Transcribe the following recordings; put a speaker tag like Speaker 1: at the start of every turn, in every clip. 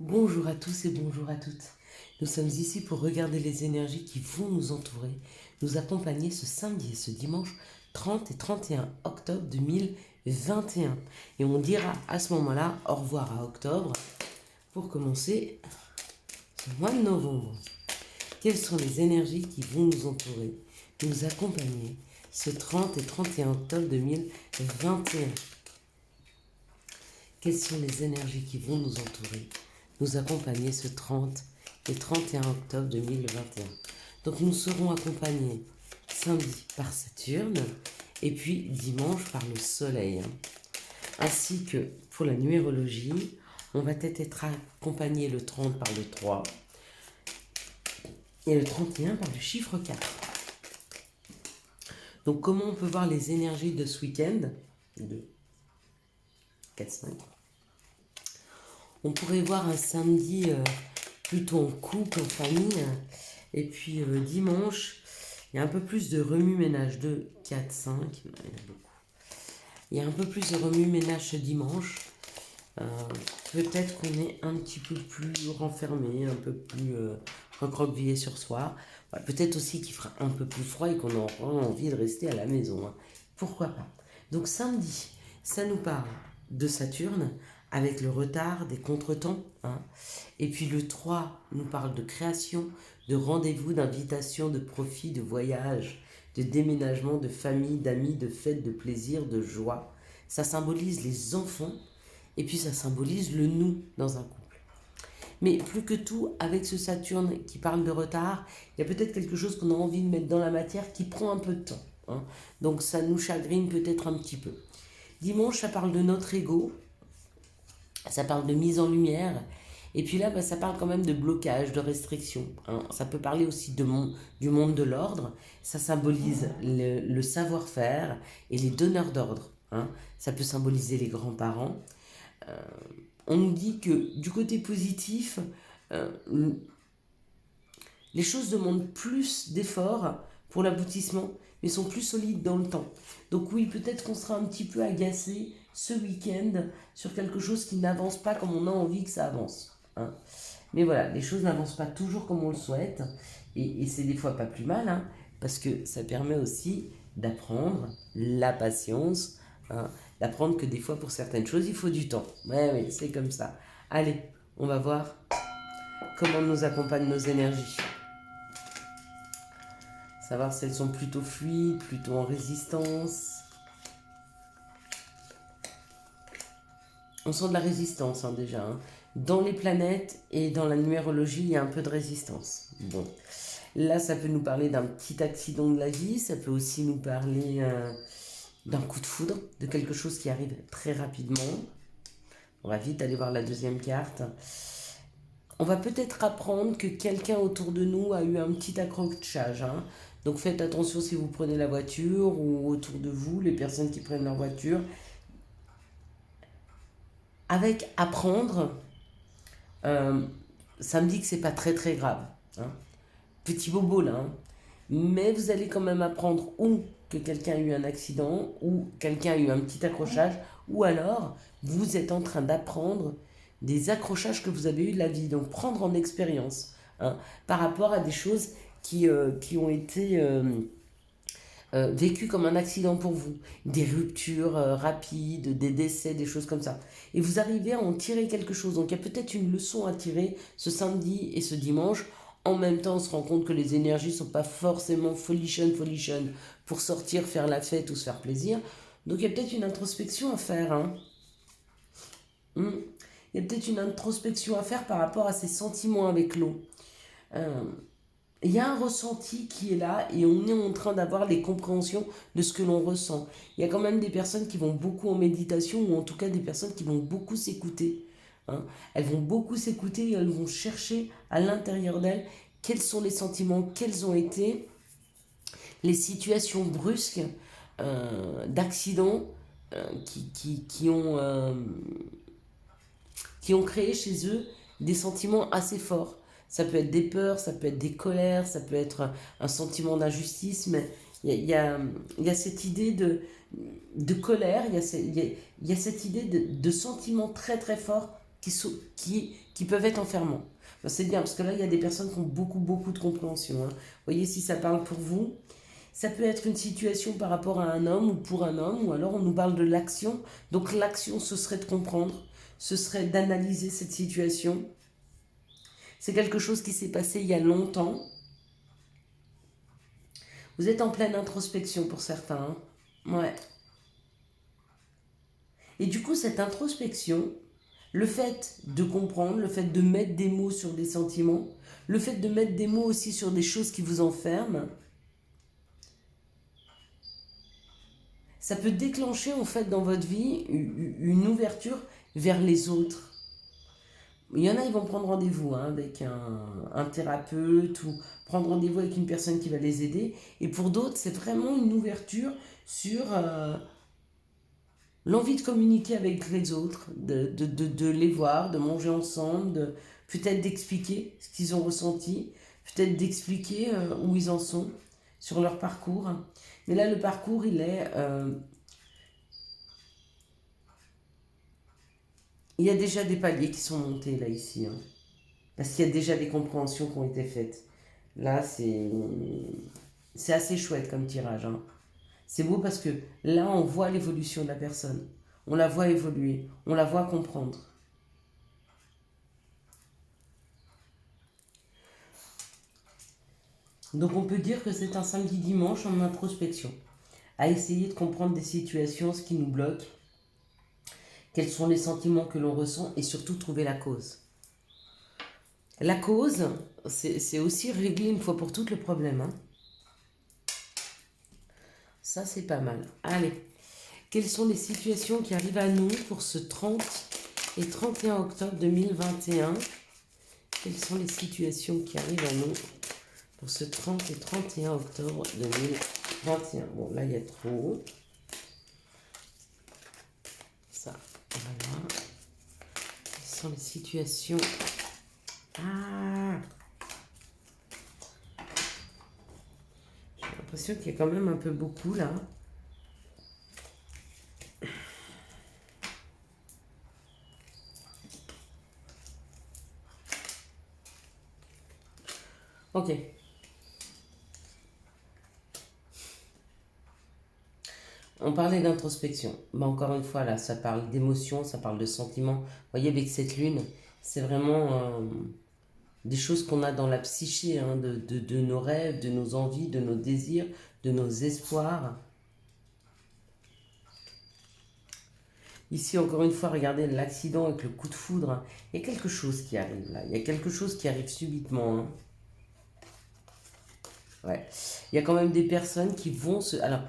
Speaker 1: Bonjour à tous et bonjour à toutes. Nous sommes ici pour regarder les énergies qui vont nous entourer, nous accompagner ce samedi et ce dimanche 30 et 31 octobre 2021. Et on dira à ce moment-là au revoir à octobre pour commencer ce mois de novembre. Quelles sont les énergies qui vont nous entourer, nous accompagner ce 30 et 31 octobre 2021? Quelles sont les énergies qui vont nous entourer, nous accompagner ce 30 et 31 octobre 2021. Donc nous serons accompagnés samedi par Saturne et puis dimanche par le Soleil. Ainsi que pour la numérologie, on va être accompagné le 30 par le 3 et le 31 par le chiffre 4. Donc comment on peut voir les énergies de ce week-end 2, 4, 5. On pourrait voir un samedi plutôt en couple, en famille. Et puis dimanche, il y a un peu plus de remue-ménage. 2, 4, 5. Il y en a beaucoup. Il y a un peu plus de remue-ménage ce dimanche. Peut-être qu'on est un petit peu plus renfermé, un peu plus recroquevillé sur soi. Peut-être aussi qu'il fera un peu plus froid et qu'on aura envie de rester à la maison. Pourquoi pas? Donc samedi, ça nous parle de Saturne avec le retard, des contretemps. Et puis le 3 nous parle de création, de rendez-vous, d'invitation, de profit, de voyage, de déménagement, de famille, d'amis, de fêtes, de plaisir, de joie. Ça symbolise les enfants et puis ça symbolise le nous dans un couple. Mais plus que tout, avec ce Saturne qui parle de retard, il y a peut-être quelque chose qu'on a envie de mettre dans la matière qui prend un peu de temps. Donc ça nous chagrine peut-être un petit peu. Dimanche, ça parle de notre ego, ça parle de mise en lumière. Et puis là, ça parle quand même de blocage, de restriction. Ça peut parler aussi du monde de l'ordre. Ça symbolise le savoir-faire et les donneurs d'ordre. Ça peut symboliser les grands-parents. On nous dit que du côté positif, les choses demandent plus d'efforts pour l'aboutissement, mais sont plus solides dans le temps. Donc oui, peut-être qu'on sera un petit peu agacé ce week-end sur quelque chose qui n'avance pas comme on a envie que ça avance. Mais voilà, les choses n'avancent pas toujours comme on le souhaite, et c'est des fois pas plus mal, parce que ça permet aussi d'apprendre la patience, d'apprendre que des fois pour certaines choses il faut du temps. Ouais, c'est comme ça. Allez, on va voir comment nous accompagnent nos énergies. Savoir si elles sont plutôt fluides, plutôt en résistance. On sent de la résistance déjà. Dans les planètes et dans la numérologie, il y a un peu de résistance. Bon, là, ça peut nous parler d'un petit accident de la vie. Ça peut aussi nous parler d'un coup de foudre, de quelque chose qui arrive très rapidement. On va vite aller voir la deuxième carte. On va peut-être apprendre que quelqu'un autour de nous a eu un petit accrochage. Donc faites attention si vous prenez la voiture ou autour de vous, les personnes qui prennent leur voiture. Avec apprendre, ça me dit que c'est pas très très grave. Petit bobo là. Mais vous allez quand même apprendre ou que quelqu'un a eu un accident, ou quelqu'un a eu un petit accrochage, ou alors vous êtes en train d'apprendre des accrochages que vous avez eu de la vie. Donc prendre en expérience par rapport à des choses qui ont été vécues comme un accident pour vous. Des ruptures rapides, des décès, des choses comme ça. Et vous arrivez à en tirer quelque chose. Donc il y a peut-être une leçon à tirer ce samedi et ce dimanche. En même temps, on se rend compte que les énergies ne sont pas forcément folichon pour sortir, faire la fête ou se faire plaisir. Donc il y a peut-être une introspection à faire. Il y a peut-être une introspection à faire par rapport à ces sentiments avec l'eau. Il y a un ressenti qui est là et on est en train d'avoir les compréhensions de ce que l'on ressent. Il y a quand même des personnes qui vont beaucoup en méditation ou en tout cas des personnes qui vont beaucoup s'écouter. Elles vont beaucoup s'écouter et elles vont chercher à l'intérieur d'elles quels sont les sentiments, quelles ont été les situations brusques d'accidents qui ont créé chez eux des sentiments assez forts. Ça peut être des peurs, ça peut être des colères, ça peut être un sentiment d'injustice, mais il y a cette idée de colère, il y a cette idée de sentiment très très fort qui peuvent être enfermants. Ben, c'est bien, parce que là, il y a des personnes qui ont beaucoup de compréhension. Hein. Vous voyez, si ça parle pour vous, ça peut être une situation par rapport à un homme ou pour un homme, ou alors on nous parle de l'action. Donc l'action, ce serait de comprendre, ce serait d'analyser cette situation. C'est quelque chose qui s'est passé il y a longtemps. Vous êtes en pleine introspection pour certains. Hein. Ouais. Et du coup, cette introspection, le fait de comprendre, le fait de mettre des mots sur des sentiments, le fait de mettre des mots aussi sur des choses qui vous enferment, ça peut déclencher en fait dans votre vie une ouverture vers les autres. Il y en a, ils vont prendre rendez-vous hein, avec un thérapeute ou prendre rendez-vous avec une personne qui va les aider. Et pour d'autres, c'est vraiment une ouverture sur l'envie de communiquer avec les autres, de les voir, de manger ensemble, peut-être d'expliquer ce qu'ils ont ressenti, peut-être d'expliquer où ils en sont sur leur parcours. Mais là, le parcours, il y a déjà des paliers qui sont montés là, ici. Hein, parce qu'il y a déjà des compréhensions qui ont été faites. Là, c'est assez chouette comme tirage. Hein. C'est beau parce que là, on voit l'évolution de la personne. On la voit évoluer. On la voit comprendre. Donc on peut dire que c'est un samedi dimanche en introspection. À essayer de comprendre des situations, ce qui nous bloque, quels sont les sentiments que l'on ressent et surtout trouver la cause. La cause, c'est aussi régler une fois pour toutes le problème. Hein. Ça, c'est pas mal. Allez, quelles sont les situations qui arrivent à nous pour ce 30 et 31 octobre 2021 ? Quelles sont les situations qui arrivent à nous pour ce 30 et 31 octobre 2021 ? Bon, là, il y a trop. Ça, voilà. Quelles sont les situations ? Ah ! J'ai l'impression qu'il y a quand même un peu beaucoup, là. Ok. On parlait d'introspection. Mais encore une fois, là, ça parle d'émotions, ça parle de sentiments. Vous voyez, avec cette lune, c'est vraiment des choses qu'on a dans la psyché, hein, de nos rêves, de nos envies, de nos désirs, de nos espoirs. Ici, encore une fois, regardez l'accident avec le coup de foudre. Il y a quelque chose qui arrive là. Il y a quelque chose qui arrive subitement. Hein. Ouais. Il y a quand même des personnes qui vont se... Alors,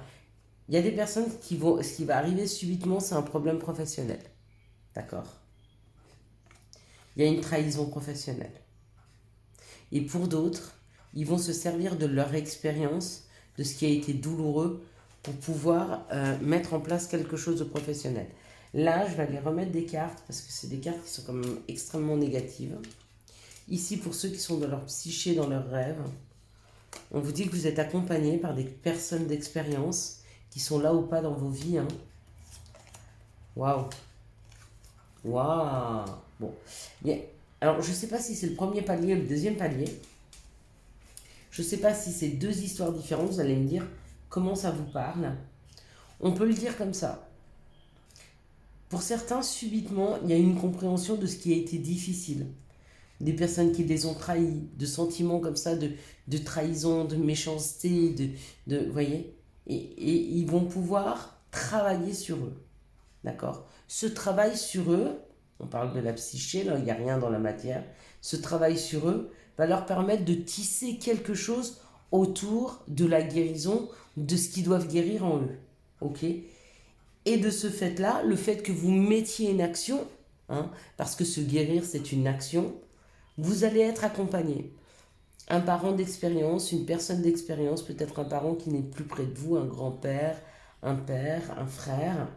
Speaker 1: il y a des personnes qui vont... Ce qui va arriver subitement, c'est un problème professionnel. D'accord ? Il y a une trahison professionnelle. Et pour d'autres, ils vont se servir de leur expérience, de ce qui a été douloureux, pour pouvoir mettre en place quelque chose de professionnel. Là, je vais aller remettre des cartes, parce que c'est des cartes qui sont quand même extrêmement négatives. Ici, pour ceux qui sont dans leur psyché, dans leurs rêves, on vous dit que vous êtes accompagné par des personnes d'expérience qui sont là ou pas dans vos vies. Hein. Waouh! Waouh! Bon. Alors, je ne sais pas si c'est le premier palier ou le deuxième palier. Je ne sais pas si c'est deux histoires différentes. Vous allez me dire comment ça vous parle. On peut le dire comme ça. Pour certains, subitement, il y a une compréhension de ce qui a été difficile. Des personnes qui les ont trahis, de sentiments comme ça, de trahison, de méchanceté, vous voyez, et ils vont pouvoir travailler sur eux. D'accord ? Ce travail sur eux, on parle de la psyché, là, il n'y a rien dans la matière, ce travail sur eux va leur permettre de tisser quelque chose autour de la guérison, de ce qu'ils doivent guérir en eux. Ok ? Et de ce fait-là, le fait que vous mettiez une action, hein, parce que se guérir, c'est une action, vous allez être accompagné. Un parent d'expérience, une personne d'expérience, peut-être un parent qui n'est plus près de vous, un grand-père, un père, un frère,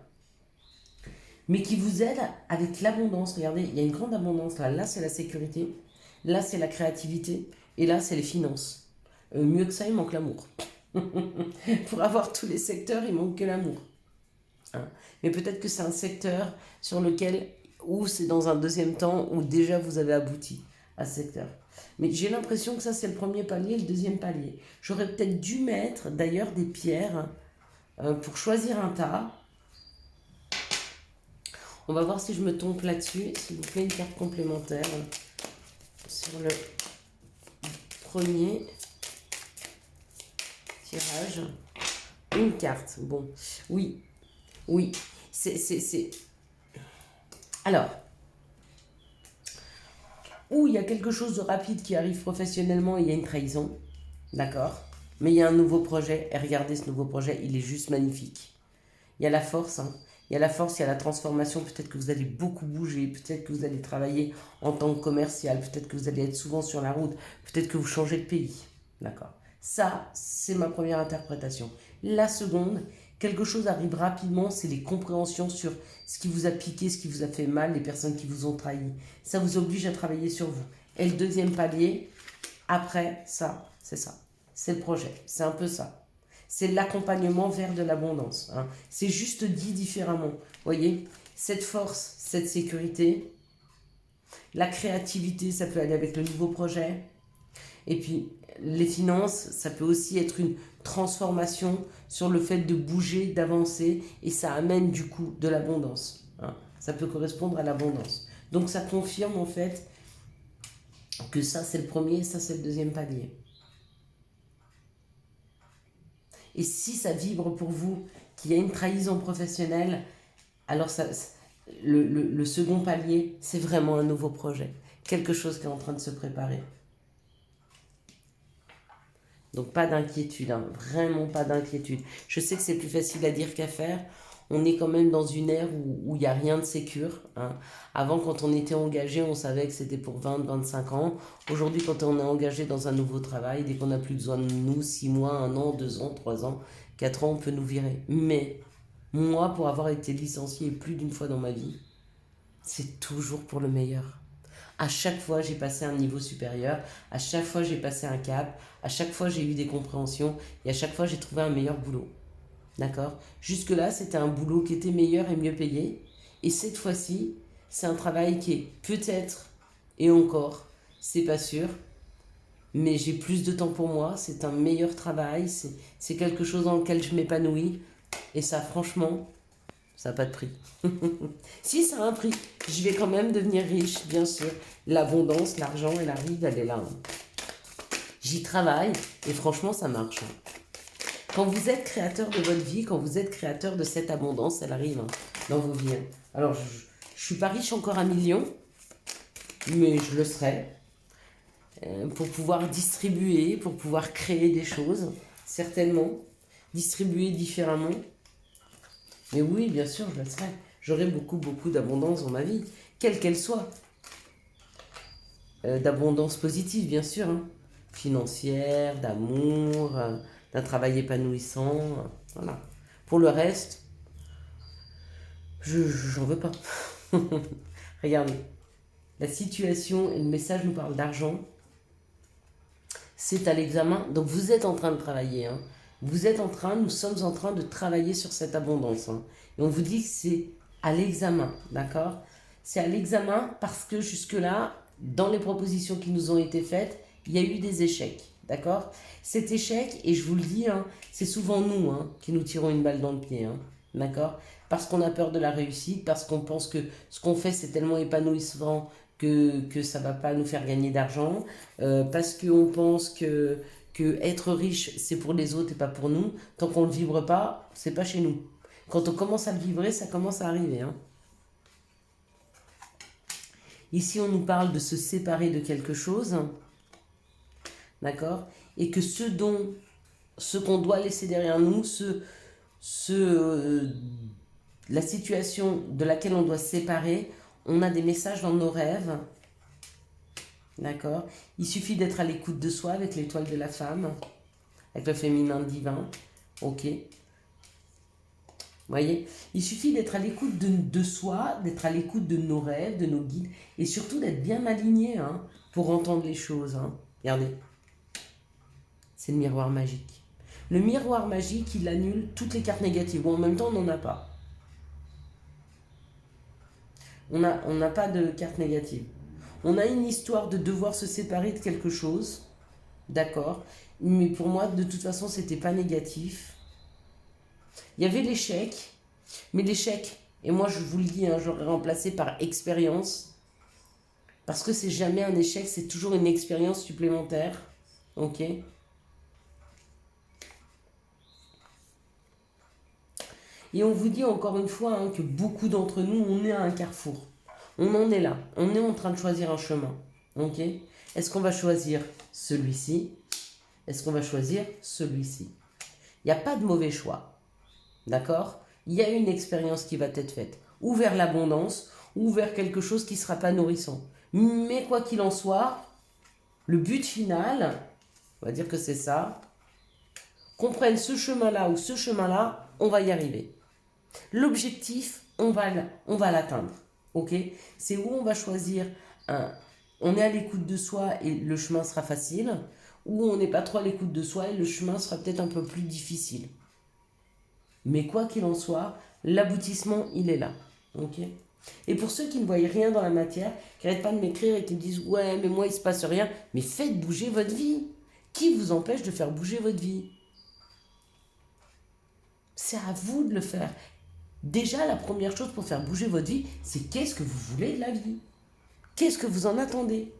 Speaker 1: mais qui vous aide avec l'abondance. Regardez, il y a une grande abondance là. Là, c'est la sécurité, là, c'est la créativité, et là, c'est les finances. Mieux que ça, il manque l'amour. Pour avoir tous les secteurs, il manque que l'amour. Hein. Mais peut-être que c'est un secteur sur lequel ou c'est dans un deuxième temps où déjà vous avez abouti à ce secteur. Mais j'ai l'impression que ça, c'est le premier palier, le deuxième palier. J'aurais peut-être dû mettre d'ailleurs des pierres pour choisir un tas. On va voir si je me trompe là-dessus. S'il vous plaît, une carte complémentaire sur le premier tirage. Une carte. Bon, oui, oui. C'est... Alors, où il y a quelque chose de rapide qui arrive professionnellement, il y a une trahison. D'accord? Mais il y a un nouveau projet. Et regardez ce nouveau projet, il est juste magnifique. Il y a la force, hein. Il y a la force, il y a la transformation. Peut-être que vous allez beaucoup bouger, peut-être que vous allez travailler en tant que commercial, peut-être que vous allez être souvent sur la route, peut-être que vous changez de pays. D'accord? Ça, c'est ma première interprétation. La seconde, quelque chose arrive rapidement, c'est les compréhensions sur ce qui vous a piqué, ce qui vous a fait mal, les personnes qui vous ont trahi. Ça vous oblige à travailler sur vous. Et le deuxième palier, après ça, c'est ça. C'est le projet, c'est un peu ça. C'est l'accompagnement vers de l'abondance. Hein. C'est juste dit différemment. Voyez, cette force, cette sécurité, la créativité, ça peut aller avec le nouveau projet. Et puis, les finances, ça peut aussi être une transformation sur le fait de bouger, d'avancer. Et ça amène du coup de l'abondance. Hein. Ça peut correspondre à l'abondance. Donc, ça confirme en fait que ça, c'est le premier et ça, c'est le deuxième palier. Et si ça vibre pour vous, qu'il y a une trahison professionnelle, alors ça, le second palier, c'est vraiment un nouveau projet. Quelque chose qui est en train de se préparer. Donc pas d'inquiétude, hein, vraiment pas d'inquiétude. Je sais que c'est plus facile à dire qu'à faire. On est quand même dans une ère où il n'y a rien de sécure. Hein. Avant, quand on était engagé, on savait que c'était pour 20-25 ans. Aujourd'hui, quand on est engagé dans un nouveau travail, dès qu'on n'a plus besoin de nous, 6 mois, 1 an, 2 ans, 3 ans, 4 ans, on peut nous virer. Mais moi, pour avoir été licencié plus d'une fois dans ma vie, c'est toujours pour le meilleur. À chaque fois, j'ai passé un niveau supérieur. À chaque fois, j'ai passé un cap. À chaque fois, j'ai eu des compréhensions. Et à chaque fois, j'ai trouvé un meilleur boulot. D'accord? Jusque-là, c'était un boulot qui était meilleur et mieux payé. Et cette fois-ci, c'est un travail qui est peut-être, et encore, c'est pas sûr, mais j'ai plus de temps pour moi. C'est un meilleur travail. C'est quelque chose dans lequel je m'épanouis. Et ça, franchement, ça n'a pas de prix. Si, ça a un prix. Je vais quand même devenir riche, bien sûr. L'abondance, l'argent, elle arrive, elle est là. J'y travaille et franchement, ça marche. Quand vous êtes créateur de votre vie, quand vous êtes créateur de cette abondance, elle arrive dans vos vies. Alors, je ne suis pas riche encore à millions, mais je le serai. Pour pouvoir distribuer, pour pouvoir créer des choses, certainement. Distribuer différemment. Mais oui, bien sûr, je le serai. J'aurai beaucoup, beaucoup d'abondance dans ma vie, quelle qu'elle soit. D'abondance positive, bien sûr. Hein. Financière, d'amour, d'un travail épanouissant. Voilà. Pour le reste, j'en veux pas. Regardez. La situation et le message nous parlent d'argent. C'est à l'examen. Donc vous êtes en train de travailler. Hein. Nous sommes en train de travailler sur cette abondance. Hein. Et on vous dit que c'est à l'examen, d'accord? C'est à l'examen parce que jusque-là, dans les propositions qui nous ont été faites, il y a eu des échecs, d'accord? Cet échec, et je vous le dis, hein, c'est souvent nous qui nous tirons une balle dans le pied, hein, d'accord? Parce qu'on a peur de la réussite, parce qu'on pense que ce qu'on fait, c'est tellement épanouissant que ça ne va pas nous faire gagner d'argent, parce qu'on pense que être riche, c'est pour les autres et pas pour nous. Tant qu'on ne le vibre pas, c'est pas chez nous. Quand on commence à le vibrer, ça commence à arriver. Hein. Ici, on nous parle de se séparer de quelque chose, d'accord? Et que ce qu'on doit laisser derrière nous, la situation de laquelle on doit se séparer, on a des messages dans nos rêves, d'accord? Il suffit d'être à l'écoute de soi avec l'étoile de la femme, avec le féminin divin, ok? Voyez, il suffit d'être à l'écoute de soi, d'être à l'écoute de nos rêves, de nos guides, et surtout d'être bien aligné pour entendre les choses. Hein. Regardez, c'est le miroir magique. Le miroir magique, il annule toutes les cartes négatives, ou en même temps, on n'en a pas. On n'a pas de carte négative. On a une histoire de devoir se séparer de quelque chose, d'accord, mais pour moi, de toute façon, c'était pas négatif. Il y avait l'échec, mais l'échec, et moi je vous le dis, hein, j'aurais remplacé par expérience, parce que c'est jamais un échec, c'est toujours une expérience supplémentaire, ok. Et on vous dit encore une fois hein, que beaucoup d'entre nous, on est à un carrefour. On en est là, on est en train de choisir un chemin, ok. Est-ce qu'on va choisir celui-ci? Est-ce qu'on va choisir celui-ci? Il n'y a pas de mauvais choix, d'accord? Il y a une expérience qui va être faite, ou vers l'abondance, ou vers quelque chose qui ne sera pas nourrissant. Mais quoi qu'il en soit, le but final, on va dire que c'est ça, qu'on prenne ce chemin-là ou ce chemin-là, on va y arriver. L'objectif, on va l'atteindre, ok? C'est où on va choisir on est à l'écoute de soi et le chemin sera facile, ou on n'est pas trop à l'écoute de soi et le chemin sera peut-être un peu plus difficile. Mais quoi qu'il en soit, l'aboutissement, il est là. Ok. Et pour ceux qui ne voient rien dans la matière, qui n'arrêtent pas de m'écrire et qui me disent « Ouais, mais moi, il ne se passe rien », mais faites bouger votre vie. Qui vous empêche de faire bouger votre vie? C'est à vous de le faire. Déjà, la première chose pour faire bouger votre vie, c'est qu'est-ce que vous voulez de la vie? Qu'est-ce que vous en attendez?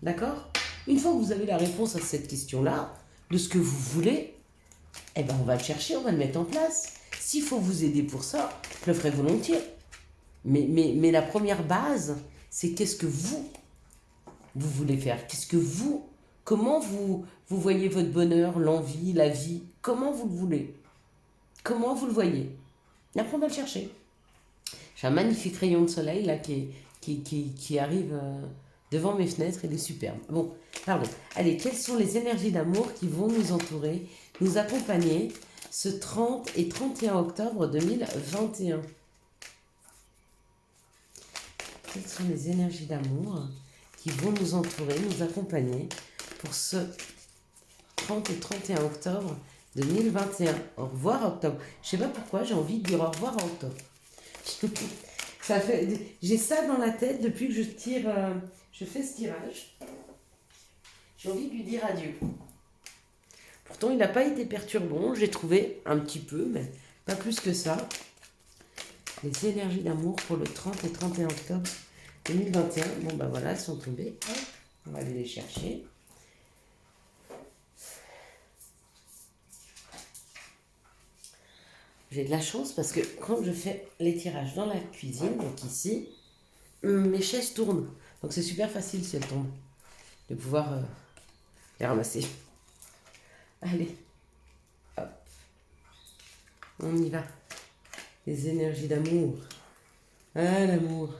Speaker 1: D'accord? Une fois que vous avez la réponse à cette question-là, de ce que vous voulez, eh ben on va le chercher, on va le mettre en place. S'il faut vous aider pour ça, je le ferai volontiers. Mais la première base, c'est qu'est-ce que vous voulez faire? Qu'est-ce que comment vous voyez votre bonheur, l'envie, la vie? Comment vous le voulez? Comment vous le voyez? Et après, on va le chercher. J'ai un magnifique rayon de soleil là qui arrive devant mes fenêtres, il est superbe. Bon, pardon. Allez, quelles sont les énergies d'amour qui vont nous entourer, nous accompagner ce 30 et 31 octobre 2021? Quelles sont les énergies d'amour qui vont nous entourer, nous accompagner pour ce 30 et 31 octobre 2021? Au revoir octobre. Je sais pas pourquoi j'ai envie de dire au revoir à octobre. J'ai ça dans la tête depuis que je fais ce tirage. J'ai envie de lui dire adieu. Pourtant, il n'a pas été perturbant, j'ai trouvé un petit peu, mais pas plus que ça. Les énergies d'amour pour le 30 et 31 octobre 2021. Bon, bah voilà, elles sont tombées. On va aller les chercher. J'ai de la chance parce que quand je fais les tirages dans la cuisine, donc ici, mes chaises tournent. Donc c'est super facile si elles tombent, de pouvoir les ramasser. Allez, hop, on y va. Les énergies d'amour. Ah, l'amour.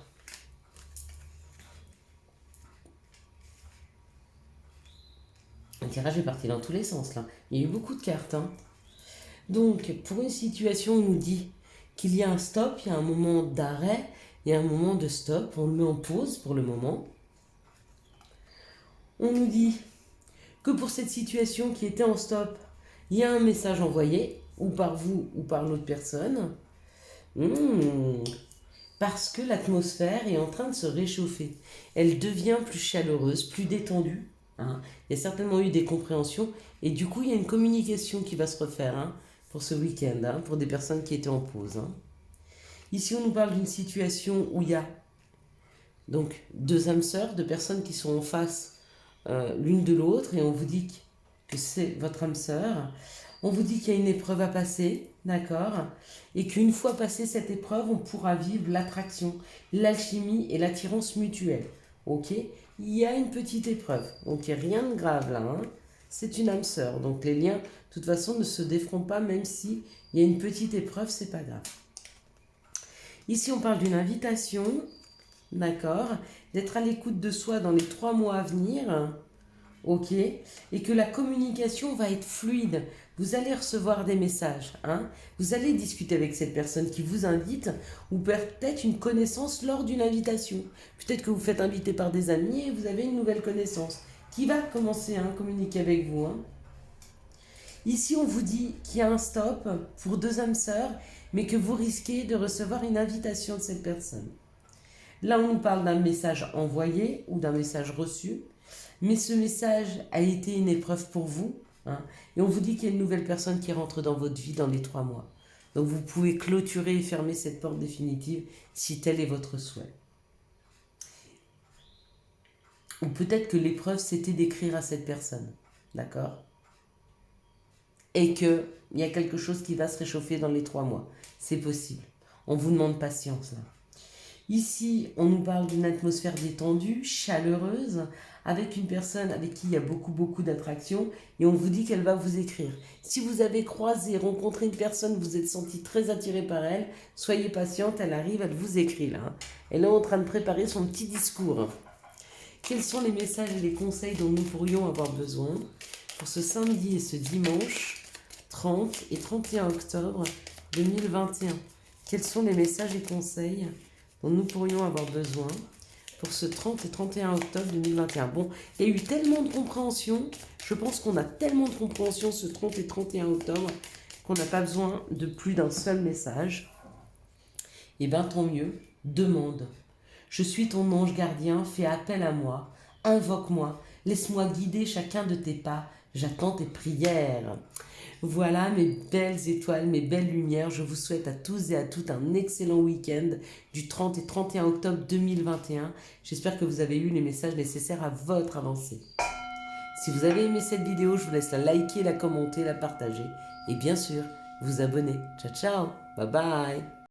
Speaker 1: Le tirage est parti dans tous les sens là. Il y a eu beaucoup de cartes. Hein. Donc, pour une situation, on nous dit qu'il y a un stop, il y a un moment d'arrêt, il y a un moment de stop, on le met en pause pour le moment. On nous dit que pour cette situation qui était en stop, il y a un message envoyé, ou par vous ou par l'autre personne, parce que l'atmosphère est en train de se réchauffer. Elle devient plus chaleureuse, plus détendue. Hein. Il y a certainement eu des compréhensions, et du coup, il y a une communication qui va se refaire. Hein, pour ce week-end, hein, pour des personnes qui étaient en pause. Hein. Ici, on nous parle d'une situation où il y a donc deux âmes sœurs, deux personnes qui sont en face l'une de l'autre, et on vous dit que c'est votre âme sœur. On vous dit qu'il y a une épreuve à passer, d'accord? Et qu'une fois passée cette épreuve, on pourra vivre l'attraction, l'alchimie et l'attirance mutuelle. Ok? Il y a une petite épreuve, donc rien de grave là. Hein. C'est une âme sœur, donc les liens, de toute façon, ne se déferont pas, même s'il y a une petite épreuve, c'est pas grave. Ici, on parle d'une invitation, d'accord, d'être à l'écoute de soi dans les 3 mois à venir, ok, et que la communication va être fluide. Vous allez recevoir des messages, hein, vous allez discuter avec cette personne qui vous invite, ou peut-être une connaissance lors d'une invitation. Peut-être que vous faites inviter par des amis et vous avez une nouvelle connaissance qui va commencer à communiquer avec vous. Hein. Ici, on vous dit qu'il y a un stop pour deux âmes sœurs, mais que vous risquez de recevoir une invitation de cette personne. Là, on nous parle d'un message envoyé ou d'un message reçu. Mais ce message a été une épreuve pour vous. Hein, et on vous dit qu'il y a une nouvelle personne qui rentre dans votre vie dans les 3 mois. Donc vous pouvez clôturer et fermer cette porte définitive si tel est votre souhait. Ou peut-être que l'épreuve, c'était d'écrire à cette personne. D'accord? Et qu'il y a quelque chose qui va se réchauffer dans les 3 mois. C'est possible. On vous demande patience là. Ici, on nous parle d'une atmosphère détendue, chaleureuse, avec une personne avec qui il y a beaucoup d'attraction, et on vous dit qu'elle va vous écrire. Si vous avez croisé, rencontré une personne, vous êtes senti très attiré par elle, soyez patiente, elle arrive, elle vous écrit là. Elle est en train de préparer son petit discours. Quels sont les messages et les conseils dont nous pourrions avoir besoin pour ce samedi et ce dimanche 30 et 31 octobre 2021? Quels sont les messages et conseils dont nous pourrions avoir besoin pour ce 30 et 31 octobre 2021? Bon, il y a eu tellement de compréhension, je pense qu'on a tellement de compréhension ce 30 et 31 octobre qu'on n'a pas besoin de plus d'un seul message. Eh bien, tant mieux, demande. Je suis ton ange gardien, fais appel à moi, invoque-moi, laisse-moi guider chacun de tes pas, j'attends tes prières. Voilà mes belles étoiles, mes belles lumières, je vous souhaite à tous et à toutes un excellent week-end du 30 et 31 octobre 2021. J'espère que vous avez eu les messages nécessaires à votre avancée. Si vous avez aimé cette vidéo, je vous laisse la liker, la commenter, la partager et bien sûr, vous abonner. Ciao ciao, bye bye.